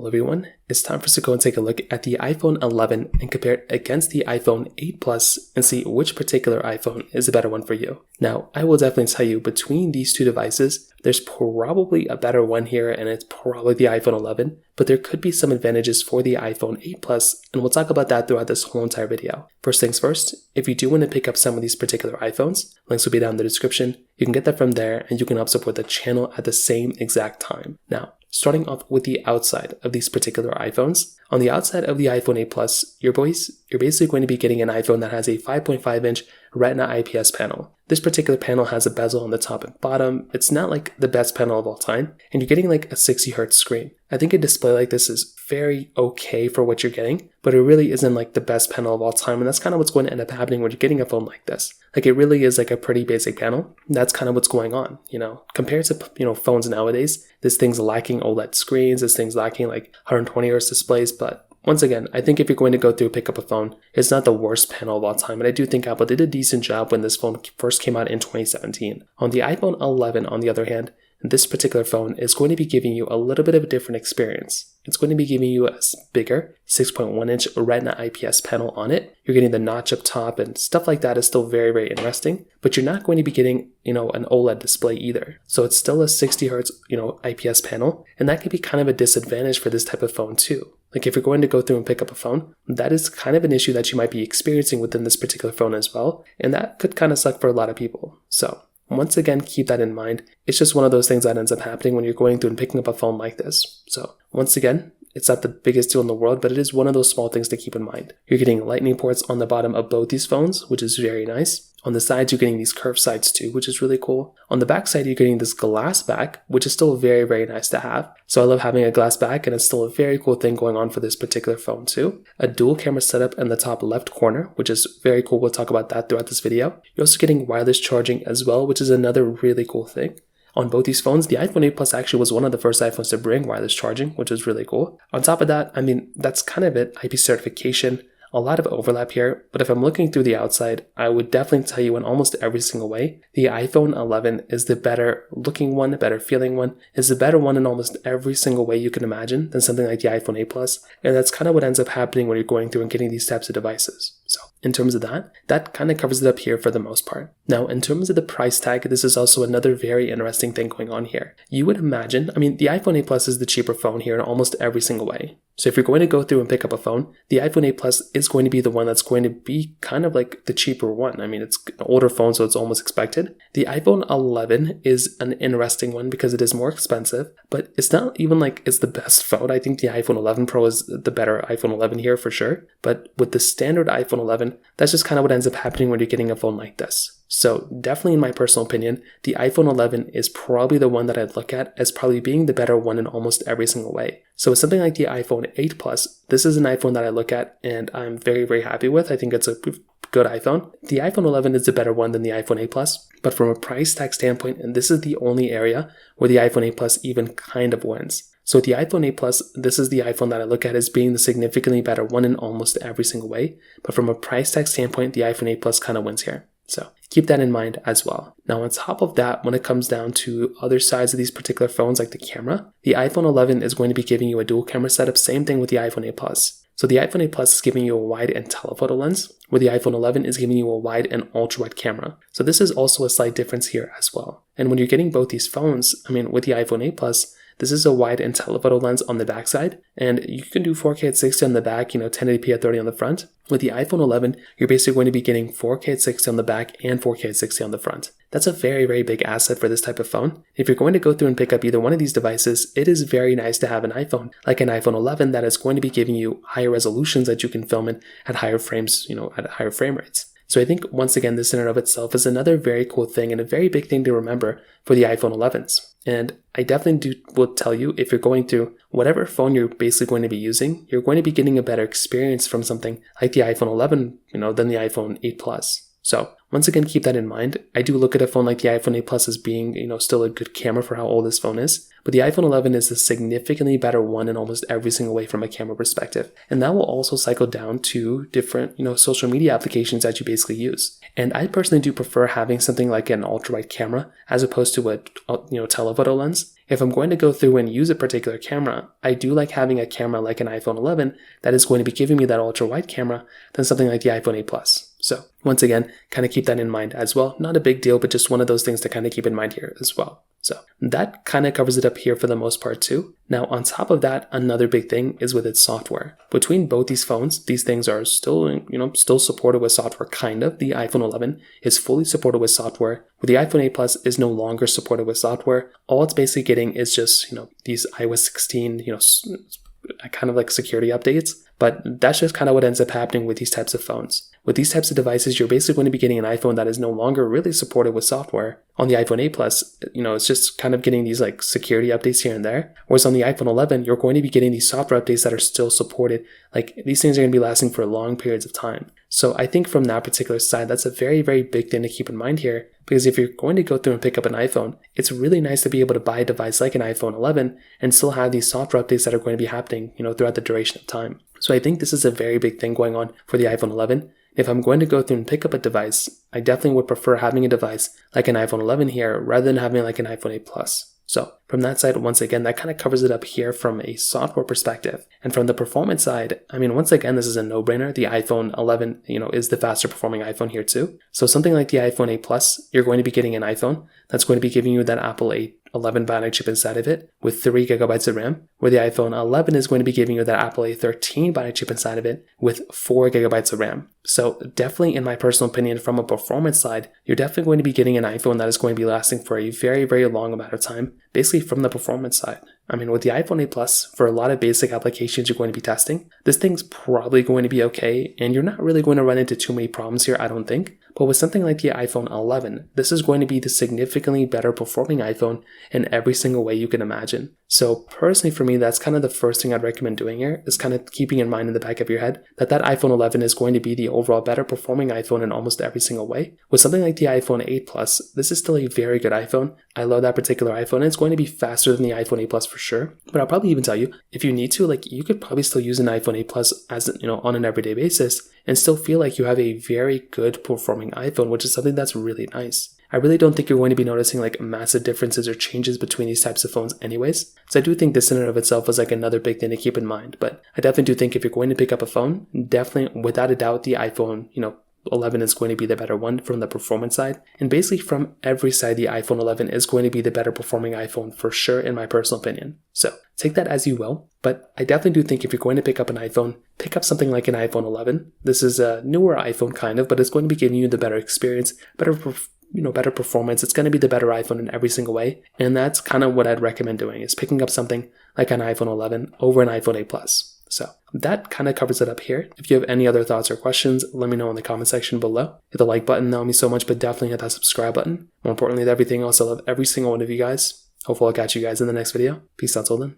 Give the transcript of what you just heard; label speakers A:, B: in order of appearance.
A: Hello everyone, it's time for us to go and take a look at the iPhone 11 and compare it against the iPhone 8 Plus and see which particular iPhone is a better one for you. Now, I will definitely tell you between these two devices, there's probably a better one here and it's probably the iPhone 11, but there could be some advantages for the iPhone 8 Plus and we'll talk about that throughout this whole entire video. First things first, if you do want to pick up some of these particular iPhones, links will be down in the description. You can get that from there and you can help support the channel at the same exact time. Now, starting off with the outside of these particular iPhones. On the outside of the iPhone 8 Plus, you're basically going to be getting an iPhone that has a 5.5-inch Retina IPS panel. This particular panel has a bezel on the top and bottom. It's not like the best panel of all time, and you're getting like a 60Hz screen. I think a display like this is very okay for what you're getting, but it really isn't like the best panel of all time, and that's kind of what's going to end up happening when you're getting a phone like this. Like, it really is like a pretty basic panel. That's kind of what's going on, compared to, phones nowadays. This thing's lacking OLED screens, this thing's lacking like 120Hz displays, but once again, I think if you're going to go through and pick up a phone, it's not the worst panel of all time, and I do think Apple did a decent job when this phone first came out in 2017. On the iPhone 11, on the other hand, this particular phone is going to be giving you a little bit of a different experience. It's going to be giving you a bigger 6.1-inch Retina IPS panel on it. You're getting the notch up top and stuff like that is still very, very interesting, but you're not going to be getting, an OLED display either. So it's still a 60Hz, IPS panel, and that can be kind of a disadvantage for this type of phone too. Like, if you're going to go through and pick up a phone, that is kind of an issue that you might be experiencing within this particular phone as well, and that could kind of suck for a lot of people. So once again, keep that in mind. It's just one of those things that ends up happening when you're going through and picking up a phone like this. So once again, it's not the biggest deal in the world, but it is one of those small things to keep in mind. You're getting lightning ports on the bottom of both these phones, which is very nice. On the sides, you're getting these curved sides too, which is really cool. On the back side, you're getting this glass back, which is still very, very nice to have. So I love having a glass back, and it's still a very cool thing going on for this particular phone too. A dual camera setup in the top left corner, which is very cool. We'll talk about that throughout this video. You're also getting wireless charging as well, which is another really cool thing. On both these phones, the iPhone 8 Plus actually was one of the first iPhones to bring wireless charging, which is really cool. On top of that, that's kind of it. IP certification, a lot of overlap here, but if I'm looking through the outside, I would definitely tell you in almost every single way, the iPhone 11 is the better looking one, better feeling one, is the better one in almost every single way you can imagine than something like the iPhone 8 Plus, and that's kind of what ends up happening when you're going through and getting these types of devices. So in terms of that kind of covers it up here for the most part. Now, in terms of the price tag, this is also another very interesting thing going on here. You would imagine, the iPhone 8 Plus is the cheaper phone here in almost every single way. So if you're going to go through and pick up a phone, the iPhone 8 Plus is going to be the one that's going to be kind of like the cheaper one. It's an older phone, so it's almost expected. The iPhone 11 is an interesting one because it is more expensive, but it's not even like it's the best phone. I think the iPhone 11 Pro is the better iPhone 11 here for sure. But with the standard iPhone 11, that's just kind of what ends up happening when you're getting a phone like this. So definitely in my personal opinion, the iPhone 11 is probably the one that I'd look at as probably being the better one in almost every single way. So with something like the iPhone 8 Plus, this is an iPhone that I look at and I'm very, very happy with. I think it's a good iPhone. The iPhone 11 is the better one than the iPhone 8 Plus, but from a price tag standpoint, and this is the only area where the iPhone 8 Plus even kind of wins. So with the iPhone 8 Plus, this is the iPhone that I look at as being the significantly better one in almost every single way, but from a price tag standpoint, the iPhone 8 Plus kind of wins here. So keep that in mind as well. Now on top of that, when it comes down to other sides of these particular phones like the camera, the iPhone 11 is going to be giving you a dual camera setup, same thing with the iPhone 8 Plus. So the iPhone 8 Plus is giving you a wide and telephoto lens, where the iPhone 11 is giving you a wide and ultra-wide camera. So this is also a slight difference here as well. And when you're getting both these phones, with the iPhone 8 Plus, this is a wide and telephoto lens on the backside, and you can do 4K at 60 on the back, 1080p at 30 on the front. With the iPhone 11, you're basically going to be getting 4K at 60 on the back and 4K at 60 on the front. That's a very, very big asset for this type of phone. If you're going to go through and pick up either one of these devices, it is very nice to have an iPhone, like an iPhone 11 that is going to be giving you higher resolutions that you can film in at higher frames, at higher frame rates. So I think once again, this in and of itself is another very cool thing and a very big thing to remember for the iPhone 11s. And I definitely will tell you, if you're going through whatever phone you're basically going to be using, you're going to be getting a better experience from something like the iPhone 11, than the iPhone 8 Plus. So once again, keep that in mind. I do look at a phone like the iPhone 8 Plus as being, still a good camera for how old this phone is. But the iPhone 11 is a significantly better one in almost every single way from a camera perspective. And that will also cycle down to different, social media applications that you basically use. And I personally do prefer having something like an ultra-wide camera as opposed to a, telephoto lens. if I'm going to go through and use a particular camera, I do like having a camera like an iPhone 11 that is going to be giving me that ultra wide camera than something like the iPhone 8 Plus. So once again, kind of keep that in mind as well. Not a big deal, but just one of those things to kind of keep in mind here as well. So that kind of covers it up here for the most part too. Now on top of that, another big thing is with its software. Between both these phones, these things are still, still supported with software kind of. The iPhone 11 is fully supported with software. With the iPhone 8 Plus is no longer supported with software. All it's basically getting is just, these iOS 16, kind of like security updates. But that's just kind of what ends up happening with these types of phones. With these types of devices, you're basically going to be getting an iPhone that is no longer really supported with software. On the iPhone 8 Plus, it's just kind of getting these like security updates here and there. Whereas on the iPhone 11, you're going to be getting these software updates that are still supported. Like these things are going to be lasting for long periods of time. So I think from that particular side, that's a very, very big thing to keep in mind here. Because if you're going to go through and pick up an iPhone, it's really nice to be able to buy a device like an iPhone 11 and still have these software updates that are going to be happening, throughout the duration of time. So I think this is a very big thing going on for the iPhone 11. If I'm going to go through and pick up a device, I definitely would prefer having a device like an iPhone 11 here rather than having like an iPhone 8 Plus. So from that side, once again, that kind of covers it up here from a software perspective. And from the performance side, once again, this is a no-brainer. The iPhone 11, is the faster performing iPhone here too. So something like the iPhone 8 Plus, you're going to be getting an iPhone that's going to be giving you that Apple 11 bionic chip inside of it with 3 gigabytes of RAM, where the iPhone 11 is going to be giving you that Apple A13 bionic chip inside of it with 4 gigabytes of RAM. So definitely, in my personal opinion, from a performance side, you're definitely going to be getting an iPhone that is going to be lasting for a very, very long amount of time, basically from the performance side. With the iPhone 8 Plus, for a lot of basic applications you're going to be testing, this thing's probably going to be okay, and you're not really going to run into too many problems here, I don't think. But with something like the iPhone 11, this is going to be the significantly better performing iPhone in every single way you can imagine. So personally for me, that's kind of the first thing I'd recommend doing here, is kind of keeping in mind in the back of your head that iPhone 11 is going to be the overall better performing iPhone in almost every single way. With something like the iPhone 8 Plus, this is still a very good iPhone. I love that particular iPhone, and it's going to be faster than the iPhone 8 Plus for sure. But I'll probably even tell you, if you need to, you could probably still use an iPhone 8 Plus as, on an everyday basis and still feel like you have a very good performing iPhone, which is something that's really nice. I really don't think you're going to be noticing massive differences or changes between these types of phones anyways. So I do think this in and of itself is another big thing to keep in mind. But I definitely do think if you're going to pick up a phone, definitely without a doubt the iPhone, 11 is going to be the better one from the performance side. And basically from every side, the iPhone 11 is going to be the better performing iPhone for sure, in my personal opinion. So take that as you will. But I definitely do think if you're going to pick up an iPhone, pick up something like an iPhone 11. This is a newer iPhone kind of, but it's going to be giving you the better experience, better performance. It's going to be the better iPhone in every single way. And that's kind of what I'd recommend doing, is picking up something like an iPhone 11 over an iPhone 8 Plus. So that kind of covers it up here. If you have any other thoughts or questions, let me know in the comment section below. Hit the like button, that would mean so much, but definitely hit that subscribe button. More importantly than everything else, I love every single one of you guys. Hopefully I'll catch you guys in the next video. Peace out till then.